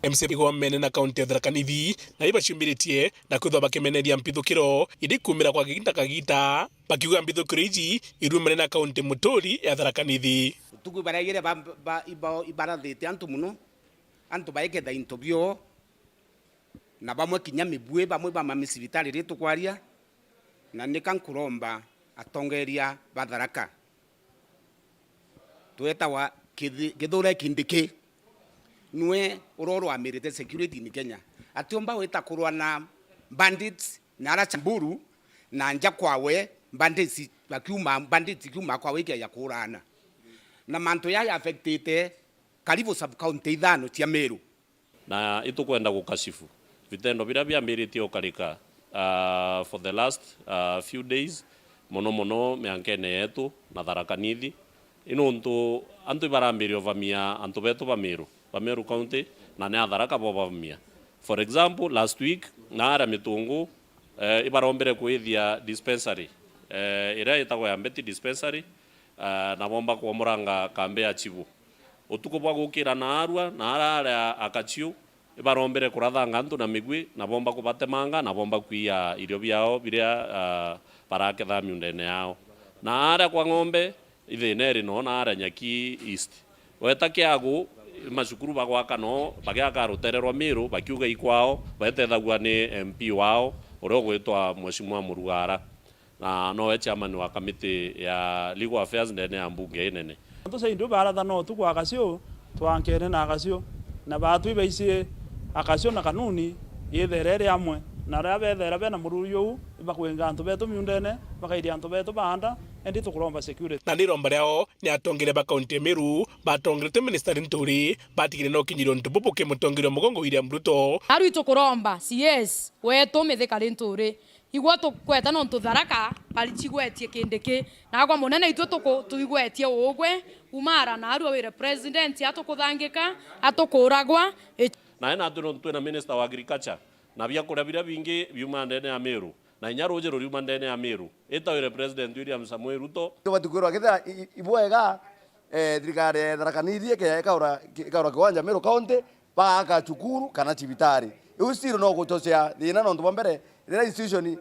MCP gwamene na kaunti ya Tharaka Nithi na ibacumiritie na kwithwa bakimeneria mpithukiro iri kumira kwa gita bakiuga mpithukiro iji irumene na kaunti muturi ya Tharaka Nithi. Tuku baragire ibarathite antu muno antu baiketha interview na bamwe kinya mibue bamwe bamamisibitari ritu kwaria na nikankuromba atongeria batharaka twetawa githura kindiki nwe uroro amirite security ni Kenya atiomba weta kurwa na bandits na ara Samburu na nja kwawe bandits kiuma kwawe ya kurana na manto ya affected karibu sub county ithano cia Meru na itukwenda gukashifu vitendo biria biambiritie ukarika for the last few days mono miankene yetu na Tharaka Nithi inuntu antu ibarambirio vamia antu betu Meru County na ne Tharaka bo vamia. For example, last week na ara mitungu ibarombere kuithia dispensary ira itagwa Mbeti dispensary na bomba kwa muranga kambe ya Chivu utuko bwa gukira na arua na ara akachiu ibarombere kurathanga antu na migwi na bomba kubatemanga na bomba kuia irio biao biria baraketha miundene yao na ara kwa ng'ombe ithineri no na ara Nyaki East weta kiagu macukuru bagwaka no bagiaka rutererwa Meru bakiuga ikwao betethagua ni MP wao uria gwitwa Mheshimiwa Murugara na no chairman wa committee ya legal affairs ndene ya mbunge inene nto ndu baratha no tukwa akasio twankene na akasio na batu ibaicie akasio na kanuni yetherere amwe na rabethera bena muruyo bakwenga antu betu miundene bakairia antu betu banda endi tukuromba security na niromba riao ni atongire ba kaunti Meru batongirete minister Nturi batigire no kinyiro ntububu ke mutongire mugongo William Ruto aru itukuromba CS wetu mithika Nturi igwa tukweta no Tharaka bali chigwetie kindiki na agwa munene itu tuigwetie ugwe umara na aru wire president atukuthangika atukuragwa na ena atu na minister wa agriculture na bia kura bira bingi biuma ndene ya Meru na nyaroje ruriuma ndene ya Meru etawire president William Samuel Ruto tubatukirwa kitha ibwega thirikari Tharaka Nithi ikaura kiwanja Meru County baka cukuru kana cibitari usiro no gutocia thina no ntubombere rira institution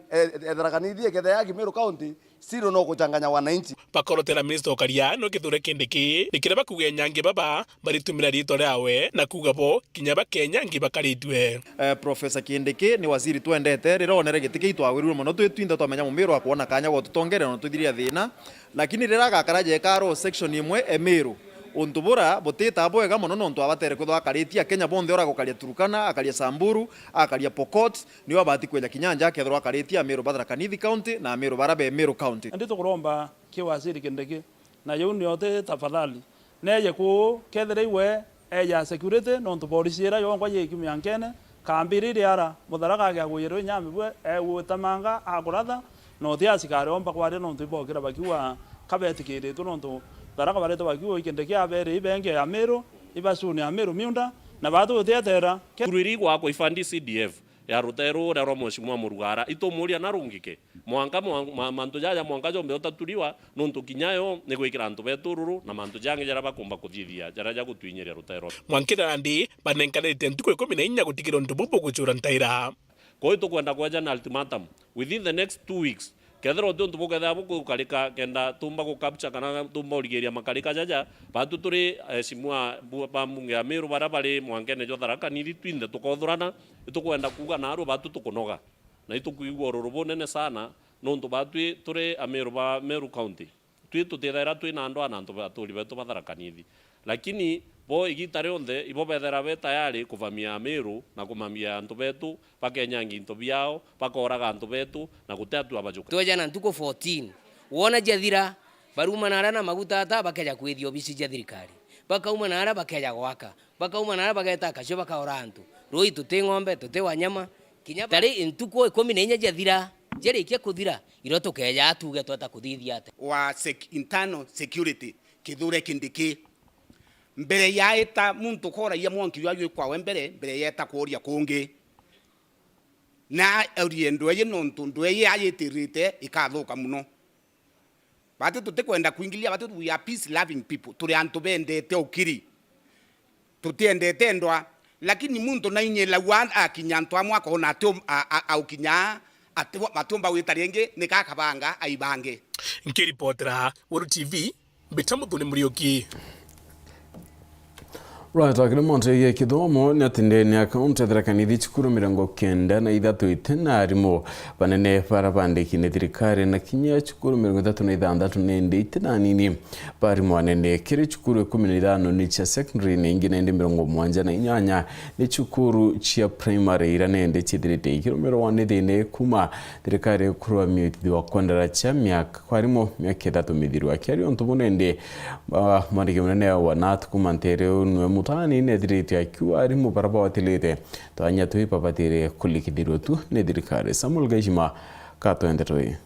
Tharaka Nithi iketha ya Meru County siro no guchanganya wananchi bakorotera minister okaria no kithure kindiki nikira bakuge nyange baba baritumira rito riawe na kuga bo kinya bakenya ngi bakaritwe Professor Kindiki ni waziri twendete rira onere gitiki itwawirirwe muno twitwinda twamenya mumiru akuona kanya go tutongere no tuthiria thina lakini rira gakaraje karo section imwe Meru untubura boteta bwega muno no ntwabatere kwithwa akaritia Kenya bonthe ora gukaria Turkana akaria Samburu akaria Pokot niwa bahati kwenya kinyanja akethwa akaritia Meru Tharaka Nithi County na Meru barabe Meru County endi tukuromba kiwaziri kindiki na yuni yote tafadhali neye ku kethere iwe eya security no ntuborisiera yo ngwa yikimya nkene kambiriri ara mutharaka ga guyero nyambi bwe utamanga akuratha no thiasikare omba kwari no ntibokira bakiwa kabetikire tu no Tharaka bareto bakiwa ikendeke abere ibenge ya Meru ibasuni ya Meru miunda na batu theatera kuriri gwa ko ifandi CDF ya rutero ra Mheshimiwa Murugara itomuria na rungike mwanka mantu jaja mwanka jombe otaturiwa nuntu kinyayo ni gwikira antu betururu na mantu jange jara bakumba kuthithia jara ja gutwinyeria rutero mwankira andi banenkanete ntuko 14 gutikiro ntububu guchura ntaira ko itukwenda kweja na ultimatum within the next 2 weeks kethero ntu buketha buku karika kenda tumba ku capture kana tumba urigeria makarika jaja batu turi simua bamunge ya Meru barabari mwankene jo Tharaka Nithi twinde tukothurana itukwenda kuga na aru batu tukunoga na itukuigwa rurubo nene sana no ntu batu turi Meru ba Meru County tutethera twina andu anantu baturi betu Tharaka Nithi lakini bo igitare onthe ibo bethera be tayari kuvamia Meru na kumamia antu betu bakenyangi into biao bakoraga antu betu na guteatu abajuka twejana ntuko 14 wona jathira baruma nara na maguta ata bakeja kwithio bisi jathirikari bakauma nara bakeja gwaka bakauma nara bageta kacio bakaora antu roi tuti ng'ombe tuti wanyama kinya tari ntuko 14 jathira jerikia kuthira iro tukeja atuge twata kuthithia ate wa internal security kithure kindiki mbere ya eta muntu kora ya mwanki yayo kwa mbere ya eta koria kungi na oriendo ye nontu ndwe ayetirite ikathuka muno batu tutikwenda kuingilia batu we are peace loving people turi antu bendete ukiri tutiendete ndwa lakini muntu na inyela wan akinya ntwamwa kona atum au kinya matumba witarenge nikakabanga aibange nkiripotera Wuru TV Bitamuthuni Muriuki. Right, akina monte ye kidomo ni atinde ni account thrakanithi chukuru 93 itena arimo banene parabande kine thirikari na kinya chukuru 36 nende itena nini parimo anene kire chukuru 15 ni cha secondary ni ingine ndi 74 ni chukuru chia primary iranende chithirite ikiromero wane thine kuma thirikari kurwa miuthi wa kwandara cha miaka kwarimo miaka 3 mithiru akari ontubunende marige munene wa nat kumantere unwe mutani nediriti akiwa ari mu baraba watilete tanya tui papatire kulikidiru tu nedirikare Samuel Gaishima kato endetoi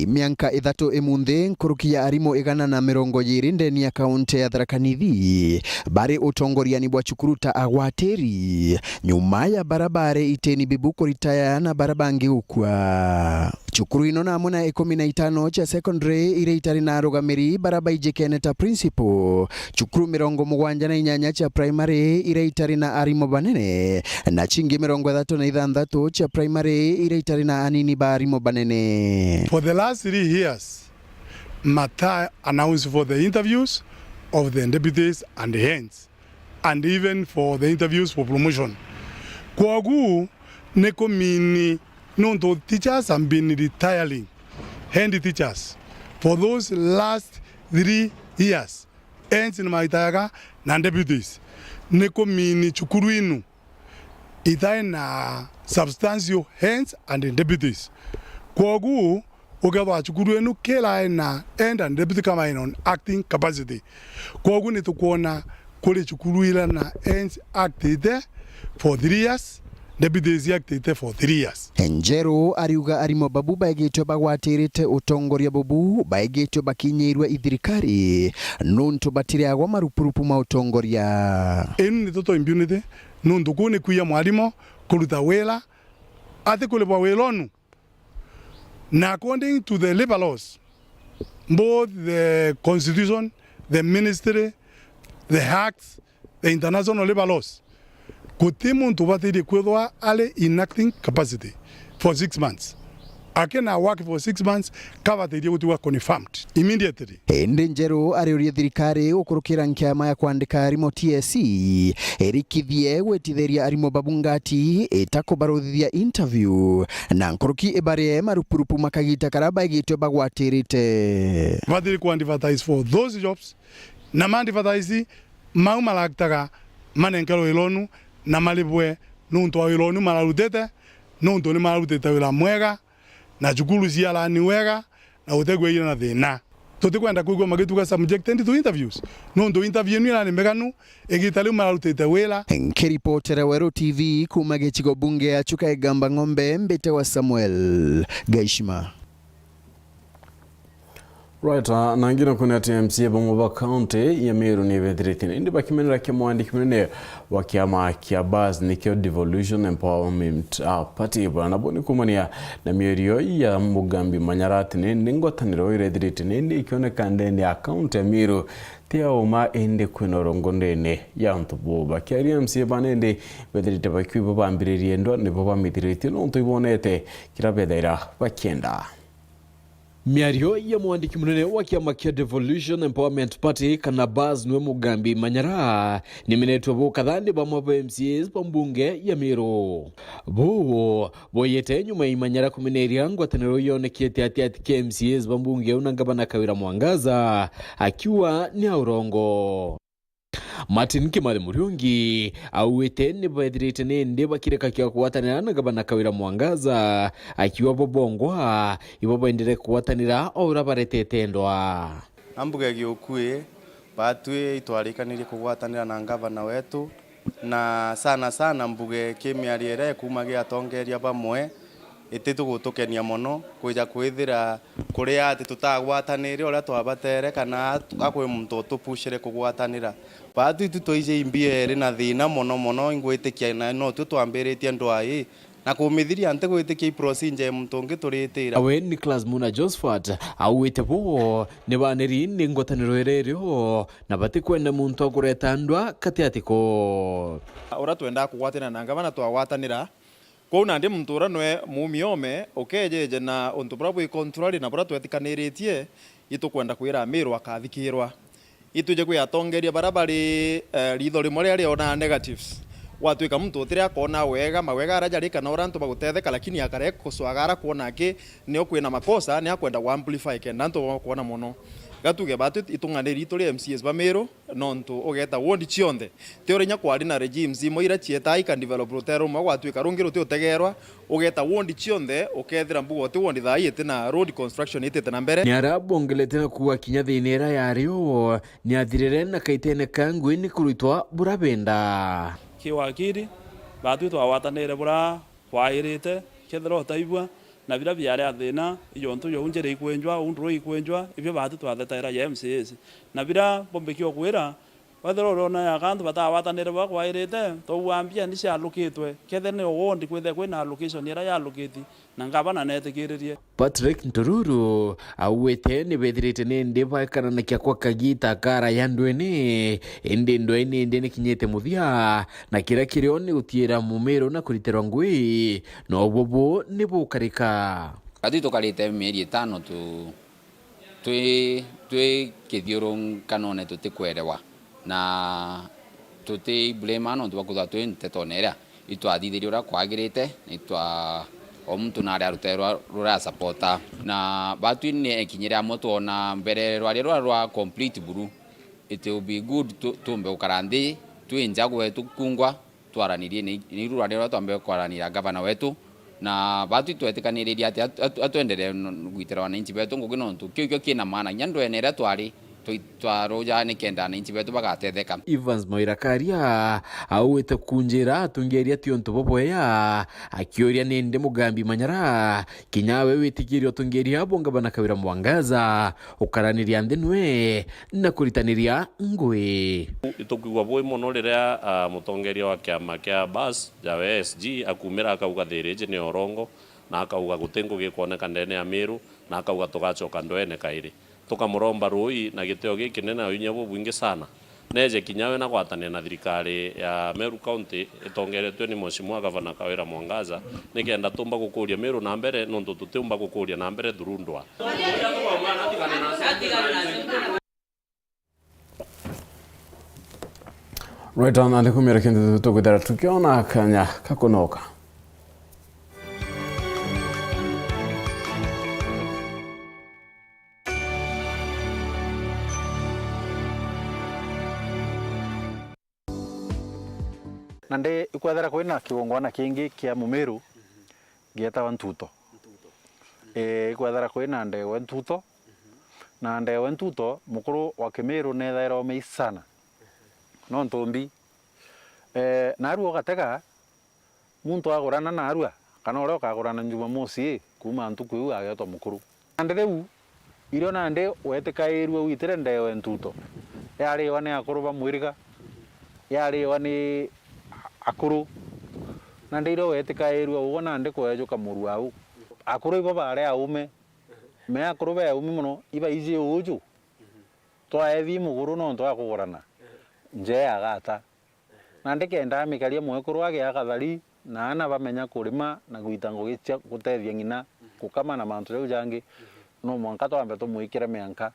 mianka ithatu imunthe nkurukia arimo 120 ndeni ya kaunti ya Tharaka-Nithi bari utongoriani bwa chukuru ta URETERI nyuma ya barabare iteni bibuko ritaya na barabangi ukwa chukuru ino na muna 15 cha secondary ire itari na rugamiri baraba ijekene ta principal chukuru 74 cha primary ire itari na arimo banene na chingi 36 cha primary ire itari na anini barimo banene. For the last 3 years, Mata announced for the interviews of the deputies and the hands, and even for the interviews for promotion. Kwagu neko mini no teachers have been retiring, hand teachers, for those last 3 years. Hands in Maitaga na deputies. Neko mini chukuru inu itai na substantial hands and deputies. Kwagu ugawa chukuru enu kela na and deputy kama on acting capacity. Kwagu ni tukuona kule chukuru ila na hands acted for 3 years. Deputies acted for 3 years. Enjero ariuga arimo babu baigitwe bagwatirite utongoria babu baigitwe bakinyirwe ithirikari nuntu batire agwa marupurupu ma utongoria. Enu ni toto impunity nuntu kuni kuya mwalimo kuluta wela ate kulepa welonu. Now, according to the labor laws, both the constitution, the ministry, the acts, the international labor laws, kutimu ntubatiri kwedwa ale enacting capacity for 6 months. I can work for 6 months, cover the to work confirmed immediately. Ende njero ariuria thirikari ukurukira nkiama ya kwandika arimo TSC erikithie gwetitheria arimo babungati etakobaruthia interview na nkuruki ebare marupurupu makagita karaba igitwe bagwatirite Vadiri ku advertise for those jobs na advertise mauma laktaga manenkelo ilonu na malibwe nuntu ilonu malarutete nuntu ni malarutete wila mwega na chukuru siala ni wega na utegwe ina thina tutikwenda kuigwa magituka subjected to interviews no interview ni ni meganu egitali marutete wela. Nkiripotera Wuru TV kuma gichigo bunge ya chuka egamba ng'ombe mbete wa Samuel Gaishima. Right, na ngina kuna TMC bomoba county ya Meru ni vedritin indi bakimenera ke mwandiki munene wa kiama kia baz ni kio devolution empowerment party bwana boni kumania na mierio ya Mugambi Manyarati ni ngotaniro iredritin indi ikioneka ndeni account ya Meru tia uma ende kwinorongo ndene ya ntuboba kiari MC banende vedrite bakwibo bambiririe ndo ne boba mitiriti no ntibonete kirabedera bakienda. Miario ya mwandiki munene wa kiama kia Devolution Empowerment Party kana Baz nwe Mugambi Manyara ni minetwa bo kadhani ba mwa MCAs pa mbunge ya Meru. Bo yete nyuma imanyara kumineria ngwataniro yonekiete ati KMCAs pa mbunge unangabana Kawira Mwangaza akiwa ni Aurongo. Martin Kimali Muriungi awete ni badirite nende bakireka kia kuwatanira na gabana Kawira Mwangaza akiwa bobongwa ibobo endere kuwatanira ora baretetendwa ambuge giokue batwe itwarikanire kuwatanira na gavana wetu na sana mbuge kimiariere kumagia atongeria bamwe ititu gutukenia mono kuja kwithira kuria ati tutagwatanire ora twabatere kana akwe muntu tupushire kugwatanira batu itu toije imbie ri na thina mono ingwitikia na no tu twambiritie ndwai na kumithiria ante gwitikia procedure mtungi turitira. Awe Nicholas Muna Josephat awite bo ne baneri ni ngwataniro ererio na bati kwenda muntu agureta ndwa kati atiko ora twenda kugwatina na ngavana twagwatanira ko na ndi muntu ora nwe mumiome okejeje na untu brabo ikontroli na bora twetikaniritie itukwenda kwira Meru akathikirwa ituje kwiatongeria barabari ritho rimwe ria ona negatives watuika mtu utire akona wega mawega arajarika na orantu bagutetheka lakini akare kuswagara kuona ki ni okwina makosa ni akwenda ku amplify kenda nto kuona muno gatuge batu itunganiri ituri MCs ba Meru nontu ogeta wondi chionde teorenya kwari na regimes moira chieta ika develop rotero mo watuika rungiro te utegerwa ogeta wondi chionde okethira mbugo te wondi thai ete na road construction ete na mbere ni arabongelete kuwa kinya thinera yario ni athirire na kaitene kangu ni kurutwa burabenda kiwakiri batu twawatanire bura kwairite kethira utaigwa na bila byare athina iyo ntu yo unjere ikwenjwa undro ikwenjwa ibyo batu twathetaira ya MCS na bila bombekio kwira wathero rona ya kantu batawatanire bakwairite towambia ni cia allocatwe kethe ne wondi kwethe kwina allocation ira ya allocate na ngabana netikiririe. Patrick Ntururu awete ni bethirite ni ndiba kana na kya kwa kagita kara yandwene indi ndwene indi ni kinyete muthia na kira kirioni utiira Mumeru na kuriterwa ngui no bobo ni bukarika ati tukarite mieri 5 twi kithiurung kanone tutikwerewa na tuti blame no twakuda twentetonera itwathithirio ra kwagirite itwa omuntu na aruterwa rura supporta na batu ni ekinyira moto na mbere rwa complete buru it will be good tumbe ukarandi twinja gwetu kungwa twaranirie ni rura twambe kwaranira gavana wetu na batu twetikaniria ati atwendere gwitera wananchi betu ngugino ntu kyo kina maana nyando enera twari twaroja ni kenda ninchi betu bagatetheka. Evans Moirakaria awete kunjira atungeria tionto boboya akioria nende mugambi manyara kinyawe witikirio tungeria bonga bana kabira mwangaza ukaraniria ndenwe na kuritaniria ngwe itukugwa boy mono riria mutongeria wa kiama kia bus jawe SG akumira akauga thireje ni orongo na akauga gutengo gikuoneka ndene ya Meru na akauga tugacoka ndwene kairi tukamuromba rui na giteo giki nena unya bubwingi sana neje kinyawe na gwatania na thirikari ya Meru County itongeretwe ni mheshimiwa gavana Kawira Mwangaza nikenda tumba gukuria Meru na mbere nonto tutumba gukuria na mbere thurundwa right on alikumira kindu tugudara tukiona kanya kakonoka nande ikwethera kwina kigongwana kingi kia Mumeru gieta Ntuto ikwethera kwina ndewe Ntuto na ndewe Ntuto mukuru wa Kimeru nethaira me sana no ntumbi naruo gatega muntu agurana narua kana ore ukagurana njuma musi kuma ntuku yu ageto mukuru nande reu irio nande wetikairwe witire ndewe Ntuto yari wane akuruba mwiriga yari wane akuru na ndiro wetikairwe ubona ndi kwejuka muru au akuru ibo bare aume me akuru be aume muno iba izi uju twaethi muguru no ntwa kugurana nje agata na ndikenda mikaria mwekuru age agathari na ana bamenya kurima na gwita ngugicia gutethia ngina kukama na mantu reu jangi no mwanka twambe tumwikire mianka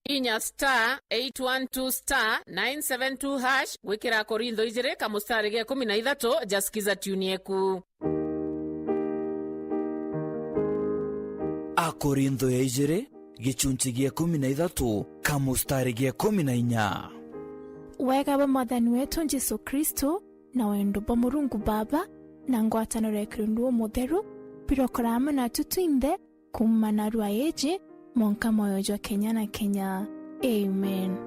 inya *812*972# gwikira korintho ijire kamustari gia 13 jasikiza tuni yeku Akorintho ya ijire gichunchi gia 13 kamustari gia 14 wega wa mwathani wetu Jesu Kristo na wendo wa Murungu Baba na ngwataniro ya Kristo mutheru birokorama na tutuinde kumana rwa yeje monka moyo jwa Kenya na Kenya. Amen.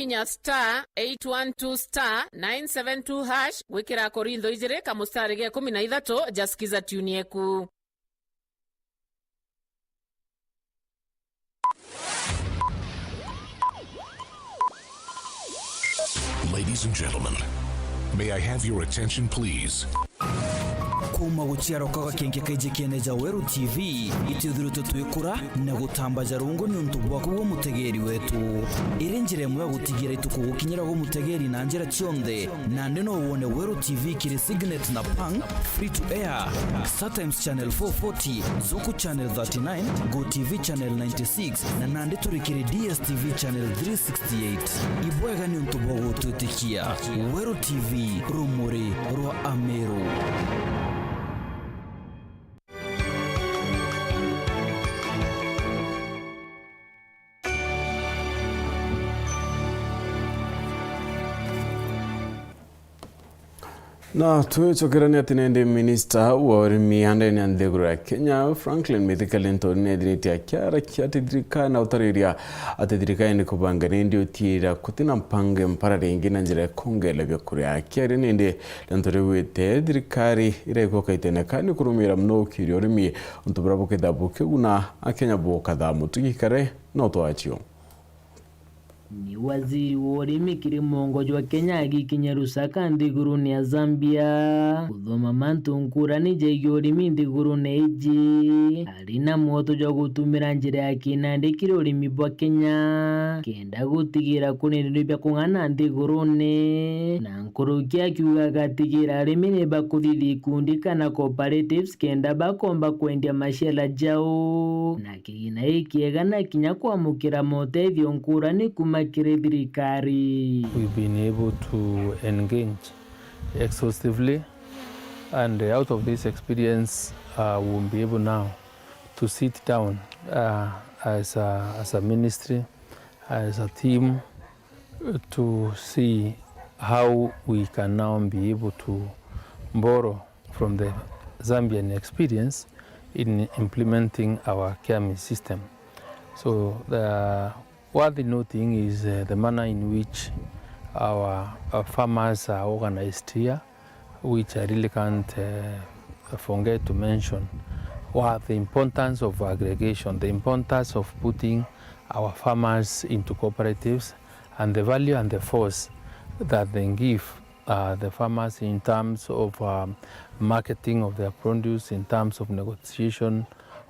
inya star 812 star 972 hash gwikira Korintho ijire kamustari ge 13 jasikiza tune yeku. Ladies and gentlemen, may I have your attention please? kuma guciaro kwa kenge kaije keneja Weru TV itudhuruto twikura na gutambaja rungo ni untubwa kuwo mutegeri wetu irenjire mwa gutigira itukugukinyira go mutegeri na njera cionde nande no wone Weru TV kiri signet na pang free to air StarTimes channel 440 Zuku channel 39 Go TV channel 96 na nande turikiri DSTV channel 368 ibwega ni untubwa gututikia Weru TV rumuri rwa Ameru. Na tuichokerania tinende minista wa urimi handeni andeguru ya Kenya Franklin Mithika Ntori ediniti kiara kiatithirika na utariria atithirika indi kubangani ndio tira kutina mpange mparare ingina njira kongela bya kuria kiari nindi Ntori wete thirikari ireko kaiteneka ni kurumira mno kiri urimi untubura bukithabu kiguna akenya boka mutukikare no twachio. Ni waziri wa urimi Kirimongo jwa Kenya agikinya Rusaka ndiguruni ya Zambia kuthoma mantu nkurani jegi urimi ndiguruni iji arina moto jwa gutumira njira ya kinandikire urimi bwa Kenya kenda gutigira kuniriro bya kung'ana ndiguruni na nkurukia kiuga gatigira arimi ni bakuthithia ikundi kana cooperatives kenda bakomba kwendia mashela jao na kigina ikiegana kinya kwamukira motethio nkurani kuma thirikari. We've been able to engage exhaustively, and out of this experience we'll be able now to sit down as a ministry, as a team, to see how we can now be able to borrow from the Zambian experience in implementing our KIAMI system. So what the noting is the manner in which our farmers are organized here, which I really can't forget to mention, what the importance of aggregation, the importance of putting our farmers into cooperatives, and the value and the force that they give the farmers in terms of marketing of their produce, in terms of negotiation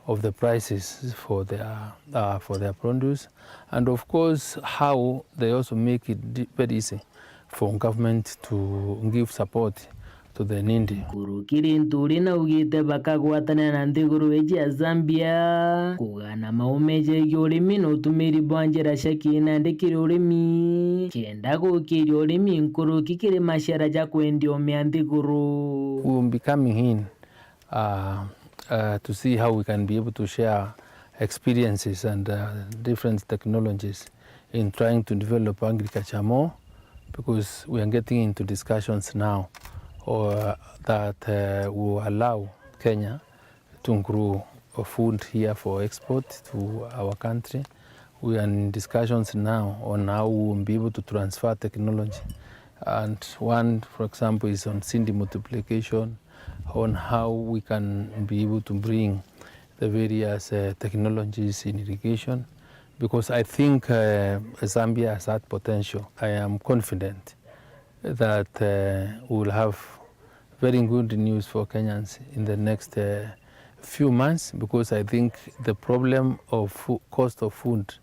of the prices for their produce, and of course how they also make it very easy for government to give support to the needy. Kurukiri Nturi na ugite bakagwatana na ndiguru eji ya Zambia kugana maumeje y'urimi n'utumiri bwanjira shakina ndikiri urimi kenda gukiri urimi nkuruki kiri mashara ja kwendi omya ndiguru. We will be coming in to see how we can be able to share experiences and different technologies in trying to develop agriculture more, because we are getting into discussions now that will allow Kenya to grow food here for export to our country. We are in discussions now on how we will be able to transfer technology. And one, for example, is on seed multiplication, on how we can be able to bring the various technologies in irrigation, because I think Zambia has that potential. I am confident that we will have very good news for Kenyans in the next few months, because I think the problem of cost of food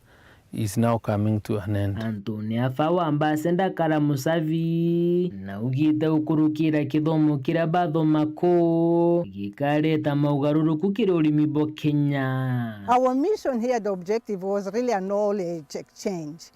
is now coming to an end. Antonia Fawa ambasenda kara musavi na ugite ukurukira kithomo kira bathoma ko gikareta maugaruru kukira urimi bo Kenya. Our mission here, the objective was really a knowledge exchange,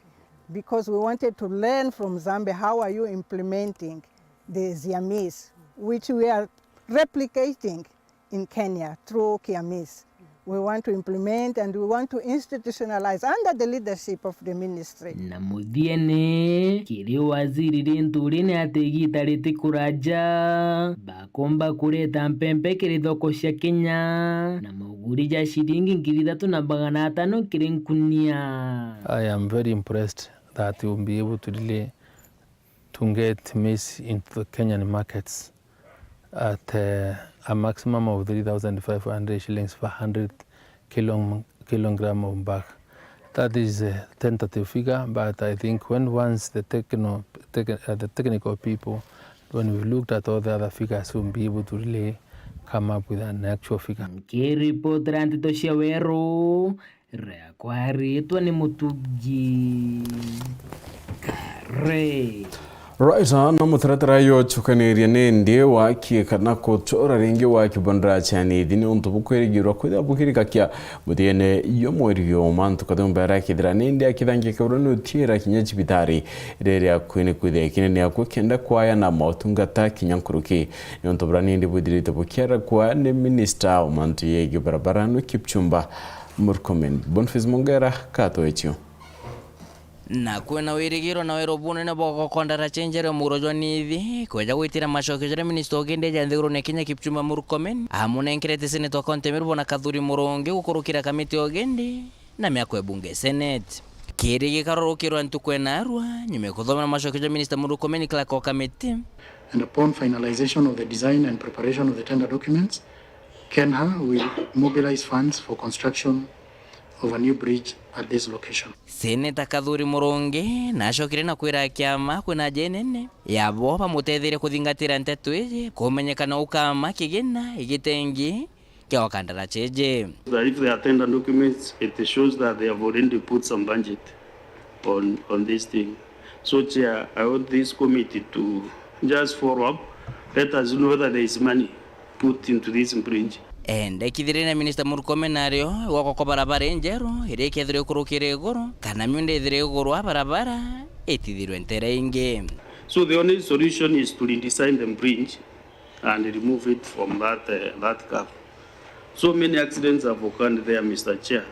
because we wanted to learn from Zambia how are you implementing the ZIAMIS, which we are replicating in Kenya through KIAMIS. We want to implement and we want to institutionalize under the leadership of the ministry. Na muthiene kiri waziri Nturi ni ategita riti kuraja bakomba kureta mpempe kiri thoko cia Kenya na muguri ja shilingi 3,500 kiri nkunia. I am very impressed that we'll be able to really to get maize into the Kenyan markets at a maximum of 3,500 shillings per 100 kilogram of bag. That is a tentative figure, but I think once the technical people, when we've looked at all the other figures, we'll be able to really come up with an actual figure. Kiripotera Ntito cia Weru, riakwa ritwa ni Mutugi Kare. Right, na mutaratara yo chukaniria nende waki kana kochora ringi waki bandra chani dini untu bukwirigirwa kwida bukirika kya mutiene yo mweri yo mantu kadumbera kidra nende akidange kabrano tira kinyachi bitari rere akwene kwide kinene akwenda kwaya na motungata kinyankuruki yonto branindi budirite bukyara kwa ne minister umantu yegi barabara no Kipchumba Murkomen Boniface Mongera kato echo na kwena wirigiro na werobune na boko kondara chenjere murojwa nithi kweja gwitira macokio jere minister ogende janthiguru ne Kenya Kipchumba Murkomen amune nkirete senator Kontemirbo na Kathuri Murongi gukurukira kamiti ogende na miako ebunge senate kiri gikarorokirwa ntukwena arwa nyume kuthoma macokio jere minister Murkomen kila ko kamiti. And upon finalization of the design and preparation of the tender documents, Kenha will mobilize funds for construction of a new bridge at this location. Senator Kathuri Murongi na acokire na kwira kiama kwina jenene yabo bamutethire kuthingatira nteto iji kumenyekana ukama kigina igitengi kia wakandara cheje. If they attend the documents, it shows that they have already put some budget on this thing. So Chair, I want this committee to just follow up, let us know whether there is money put into this bridge. Ende kithire na minister Murkomen nario wako kwa barabara enjero ire kethire kurukire iguru kana myunde ithire iguru wa barabara etithirwe ntere inge. So the only solution is to redesign the bridge and remove it from that curve. So many accidents have occurred there, Mr. Chair,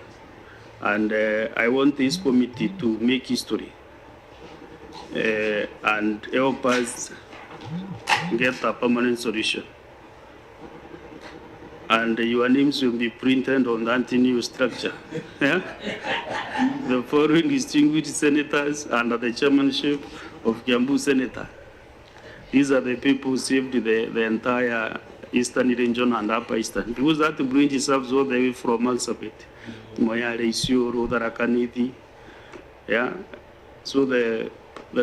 and I want this committee to make history and help us get a permanent solution. And your names will be printed on that new structure. Yeah? The following distinguished senators under the chairmanship of Kiambu Senator. These are the people who saved the entire Eastern region and Upper Eastern. Because that bridge serves all the way from Marsabit, Moyale, Isiolo, Tharaka Nithi. Yeah? So the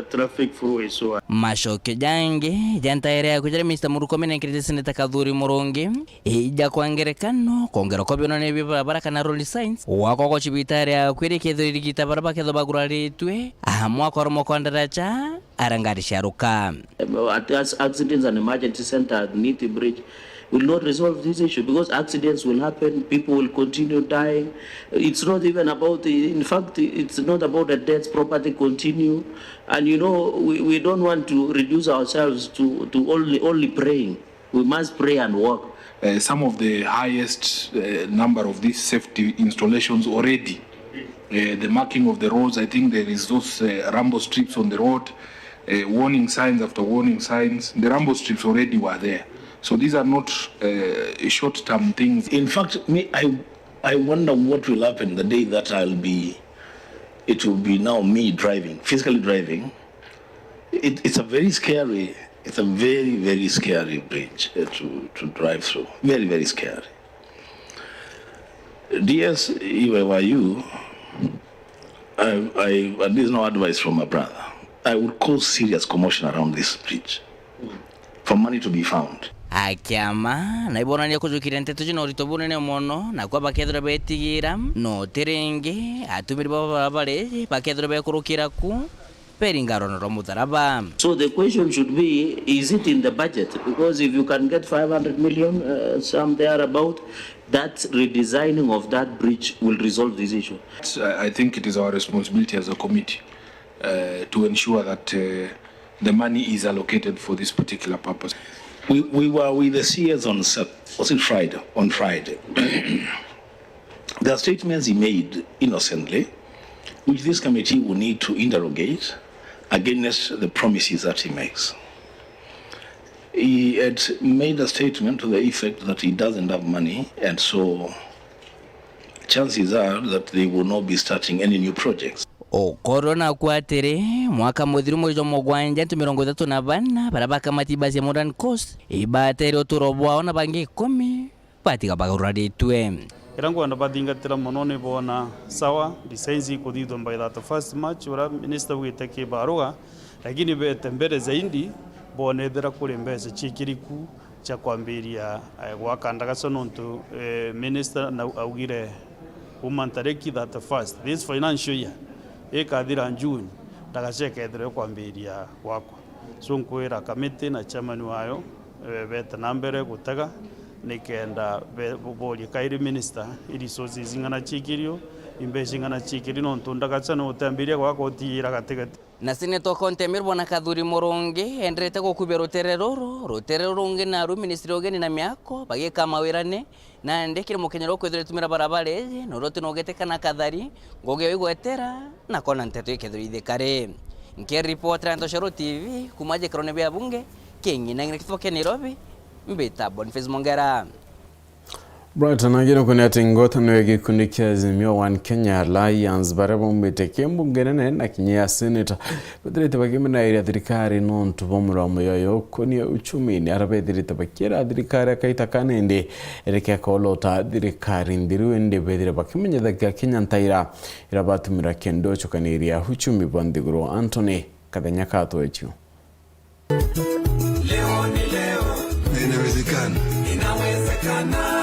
traffic flow is so. Macokio jange jantaire kujira Mr. Murkomen nkirite Senator Kathuri Murongi ija kwa ngerekano kongera kwa bino ne barabara kana road signs wako kwa chibitari akwerekeza irigita barabara kezo bagura ritwe amwa kwa romo kondaracha arangari sharuka. Accidents and emergency center at Nithi Bridge will not resolve this issue because accidents will happen, people will continue dying. It's not even about, in fact, it's not about the deaths, property continue. And you know, we don't want to reduce ourselves to only praying. We must pray and work. Some of the highest number of these safety installations already. The marking of the roads, I think there is those rambo strips on the road, warning signs after warning signs. The rambo strips already were there. So these are not short-term things. In fact, I wonder what will happen the day that it will be now me driving, physically driving. It's a very, very scary bridge to drive through. Very, very scary. DS, if I were you, and this is no advice from my brother, I would cause serious commotion around this bridge for money to be found. Akiama na ibonania kujukira nteto jino ritobunene mono na kwa bakethra betigira no terenge atumiri baba bare bakethra bekurukira ku peringaro no mutaraba. So the question should be, is it in the budget? Because if you can get 500 million, some there about, that redesigning of that bridge will resolve this issue. I think it is our responsibility as a committee to ensure that the money is allocated for this particular purpose. We were with the CS on Friday. There are statements he made innocently, which this committee will need to interrogate against the promises that he makes. He had made a statement to the effect that he doesn't have money, and so chances are that they will not be starting any new projects. Okoro na kwatire mwaka muthiru mwijo mugwanja 34 bara bakamati basi Modern Coast ibatere uturobwao na bangi 10 patiga bagaruraditwe irangu anda bathingatira muno ni bona sawa license kuthithwa by that first March ura minister witeke baruga lakini bete mbere zaidi bonethera kuri mbese chikiriku cha kwambiria gwakandaga sonontu minister na augire umantareki that first this financial year ekathira June ndagacekethire kwambiria gwakwa so nkwira committee na chairman wayo bete nambere gutega nikenda bori kairi minister resources ingana chikirio imbeshi ingana chikiri no ntundagacha no utambiria gwakwa utira gatigati na Senator Contemir bona Kathuri Moronge endrete gukubia rutere rungi na ministry ogeni na miako bageka mawirane na ndekire mukenyero kwethire tumira barabara ezi no rote no getekana kathari ngoge igwetera na kona nteto ikethiri ithikare nke report Ranto Sharo TV kumaje krone bya bunge kingi na ngirikitoke Nairobi mbita Boniface Mongera. Bright anagino kuni atingota nwegi kundi kia Azimio One Kenya Alliance barabo mbiteke mbungerene na kinyea Senator Bedrete bakimena iri adirikari nontu bomura muyoyo kuni uchumi arabedrete bakira adirikari akaita kanende ereke kolota adirikari ndiru ende bedre bakimenya daga Kenya ntaira irabatumira kendo chokaniria uchumi bandiguro Anthony Kadanyaka atoechu. Leo ni leo. Inawezekana.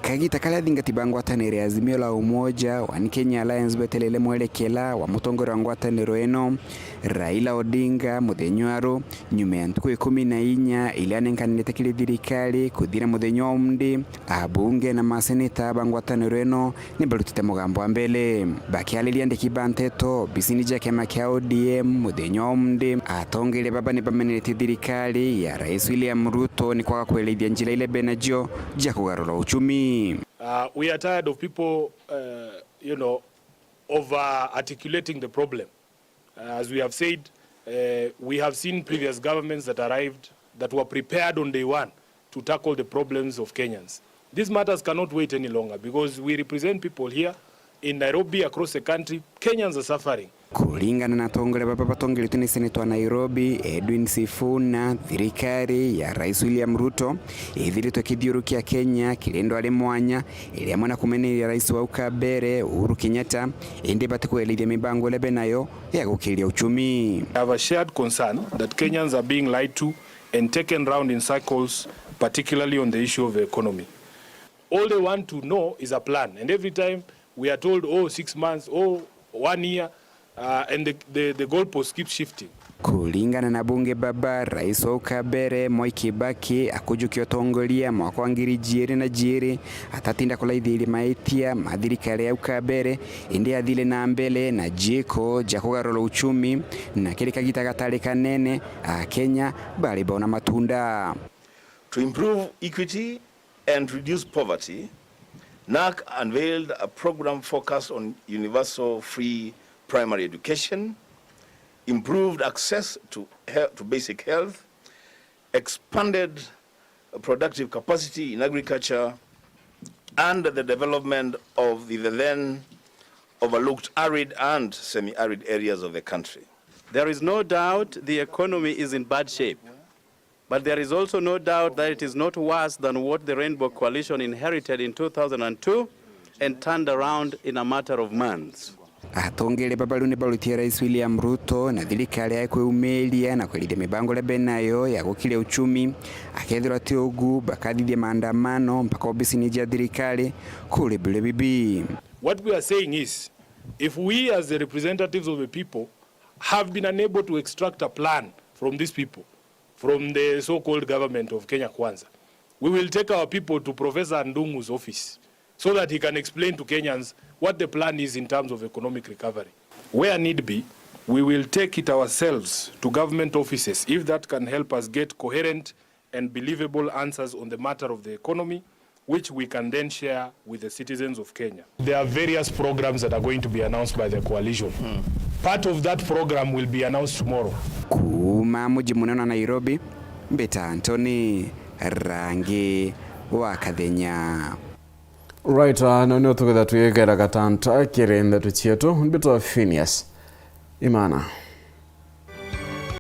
Kagita kala thingati bangwatanire Azimio la Umoja One Kenya Alliance betelele mwelekela wa mutongore wa ngwataniro eno Raila Odinga muthenywaro nyume ya ntuku 14 ilianenkanite kili thirikari kuthira muthenyo omndi abunge na maseneta bangwataniro eno nibalutite mugambo wa mbele bakialilia ndiki banteto bisini jake makia ODM muthenyo omndi atongere baba ni bamenete thirikari ya Rais William Ruto ni kwa kwelethia njira ile benajo ja kugarura uchumi. We are tired of people, over articulating the problem. As we have said, we have seen previous governments that arrived that were prepared on day one to tackle the problems of Kenyans. These matters cannot wait any longer because we represent people here in Nairobi, across the country. Kenyans are suffering. Kulingana na tongole baba batongele tuni Senator wa Nairobi Edwin Sifuna thirikari ya Rais William Ruto ithirito kithiurukia Kenya kilendo ali mwanya ili amana kumeneria Rais wa ukabere Uhuru Kenyatta indi batikuelithia mibango lebe nayo ya gukiria uchumi. I have a shared concern that Kenyans are being lied to and taken round in circles, particularly on the issue of the economy. All they want to know is a plan, and every time we are told 6 months, 1 year, and the goalpost keeps shifting. Kulingana na bunge baba Rais wa ukabere Moi Kibaki akujukio tongolia mwaka wa ngiri jiri na jiri atatinda kulaithiri maitia mathirikari ya ukabere indi athile na mbele na jiko jakugarura uchumi na kile kagita gatari kanene Kenya bali bona matunda. To improve equity and reduce poverty, NAC unveiled a program focused on universal free primary education, improved access to basic health, expanded productive capacity in agriculture, and the development of the then overlooked arid and semi-arid areas of the country. There is no doubt the economy is in bad shape, but there is also no doubt that it is not worse than what the Rainbow Coalition inherited in 2002 and turned around in a matter of months. Atongere babalune balutia Rais William Ruto na thirikari ya kweumelia na kwelithia mibango lebe nayo ya gukiria uchumi akethira tiogu bakathithia maandamano mpaka obisini ja thirikari kule bile bibi. What we are saying is, if we as the representatives of the people have been unable to extract a plan from these people, from the so-called government of Kenya Kwanza, we will take our people to Professor Ndungu's office so that he can explain to Kenyans what the plan is in terms of economic recovery. Where need be, we will take it ourselves to government offices if that can help us get coherent and believable answers on the matter of the economy, which we can then share with the citizens of Kenya. There are various programs that are going to be announced by the coalition. Part of that program will be announced tomorrow. Kuma muji munene wa Nairobi, Mbeta Anthony Rangi wa Kathenya. Right, no tugetha tuyegera gatanta kirenda tuchieto mbito PHINEAS IMAANA.